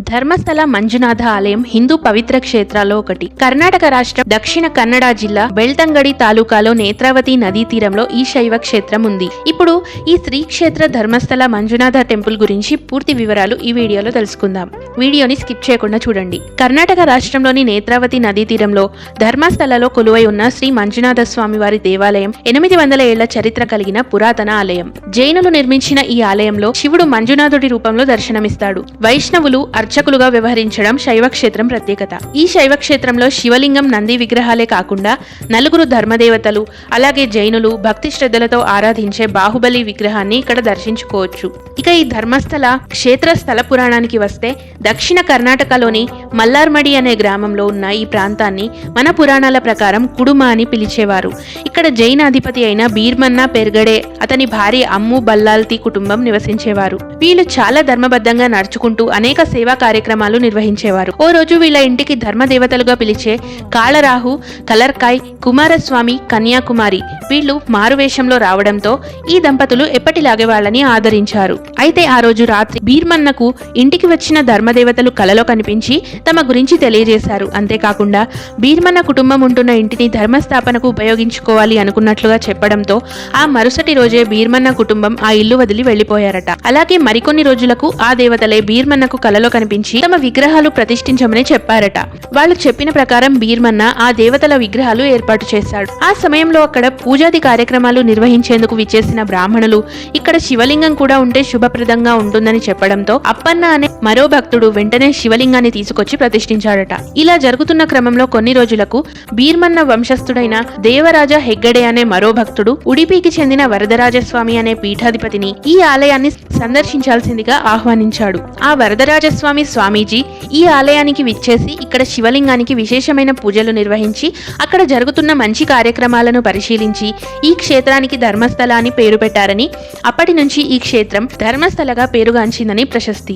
ధర్మస్థల మంజునాథ ఆలయం హిందూ పవిత్ర క్షేత్రాల్లో ఒకటి. కర్ణాటక రాష్ట్రం దక్షిణ కన్నడ జిల్లా బెళ్తంగడి తాలూకాలో నేత్రావతి నదీ తీరంలో ఈ శైవ క్షేత్రం ఉంది. ఇప్పుడు ఈ శ్రీ క్షేత్ర ధర్మస్థల మంజునాథ టెంపుల్ గురించి పూర్తి వివరాలు ఈ వీడియోలో తెలుసుకుందాం. వీడియోని స్కిప్ చేయకుండా చూడండి. కర్ణాటక రాష్ట్రంలోని నేత్రావతి నదీ తీరంలో ధర్మస్థలలో కొలువై ఉన్న శ్రీ మంజునాథ స్వామి వారి దేవాలయం 800 ఏళ్ల చరిత్ర కలిగిన పురాతన ఆలయం. జైనులు నిర్మించిన ఈ ఆలయంలో శివుడు మంజునాథుడి రూపంలో దర్శనమిస్తాడు. వైష్ణవులు అర్చకులుగా వ్యవహరించడం శైవక్షేత్రం ప్రత్యేకత. ఈ శైవక్షేత్రంలో శివలింగం, నంది విగ్రహాలే కాకుండా నలుగురు ధర్మదేవతలు, అలాగే జైనులు భక్తి శ్రద్ధలతో ఆరాధించే బాహుబలి విగ్రహాన్ని ఇక్కడ దర్శించుకోవచ్చు. ఇక ఈ ధర్మస్థల క్షేత్ర స్థల పురాణానికి వస్తే దక్షిణ కర్ణాటకలోని మల్లార్మడి అనే గ్రామంలో ఉన్న ఈ ప్రాంతాన్ని మన పురాణాల ప్రకారం కుడుమ అని పిలిచేవారు. ఇక్కడ జైన అధిపతి అయిన బీర్మన్న పెర్గడే, అతని భార్య అమ్ము బల్లాల్తి కుటుంబం నివసించేవారు. వీళ్ళు చాలా ధర్మబద్ధంగా నడుచుకుంటూ అనేక సేవా కార్యక్రమాలు నిర్వహించేవారు. ఓ రోజు వీళ్ళ ఇంటికి ధర్మదేవతలుగా పిలిచే కాళరాహు, కలర్కాయ్, కుమారస్వామి, కన్యాకుమారి వీళ్ళు మారువేషంలో రావడంతో ఈ దంపతులు ఎప్పటిలాగే వాళ్ళని ఆదరించారు. అయితే ఆ రోజు రాత్రి బీర్మన్నకు ఇంటికి వచ్చిన ధర్మదేవతలు కలలో కనిపించి తమ గురించి తెలియజేశారు. అంతేకాకుండా బీర్మన్న కుటుంబం ఉంటున్న ఇంటిని ధర్మస్థాపనకు ఉపయోగించుకోవాలి అనుకున్నట్లుగా చెప్పడంతో ఆ మరుసటి రోజే బీర్మన్న కుటుంబం ఆ ఇల్లు వదిలి వెళ్లిపోయారట. అలాగే మరికొన్ని రోజులకు ఆ దేవతలే బీర్మన్నకు కలలో కనిపించి తమ విగ్రహాలు ప్రతిష్ఠించమని చెప్పారట. వాళ్ళు చెప్పిన ప్రకారం బీర్మన్న ఆ దేవతల విగ్రహాలు ఏర్పాటు చేశాడు. ఆ సమయంలో అక్కడ పూజాది కార్యక్రమాలు నిర్వహించేందుకు విచ్చేసిన బ్రాహ్మణులు ఇక్కడ శివలింగం కూడా ఉంటే శుభప్రదంగా ఉంటుందని చెప్పడంతో అప్పన్న అనే మరో భక్తుడు వెంటనే శివలింగాన్ని తీసుకొచ్చి ప్రతిష్ఠించాడట. ఇలా జరుగుతున్న క్రమంలో కొన్ని రోజులకు బీర్మన్న వంశస్థుడైన దేవరాజ హెగ్గడే అనే మరో భక్తుడు ఉడిపికి చెందిన వరదరాజస్వామి అనే పీఠాధిపతిని ఈ ఆలయాన్ని సందర్శించాల్సిందిగా ఆహ్వానించాడు. ఆ వరదరాజస్వామి స్వామీజీ ఈ ఆలయానికి విచ్చేసి ఇక్కడ శివలింగానికి విశేషమైన పూజలు నిర్వహించి అక్కడ జరుగుతున్న మంచి కార్యక్రమాలను పరిశీలించి ఈ క్షేత్రానికి ధర్మస్థల అని పేరు పెట్టారని, అప్పటి నుంచి ఈ క్షేత్రం ధర్మస్థలగా పేరుగాంచిందని ప్రశస్తి.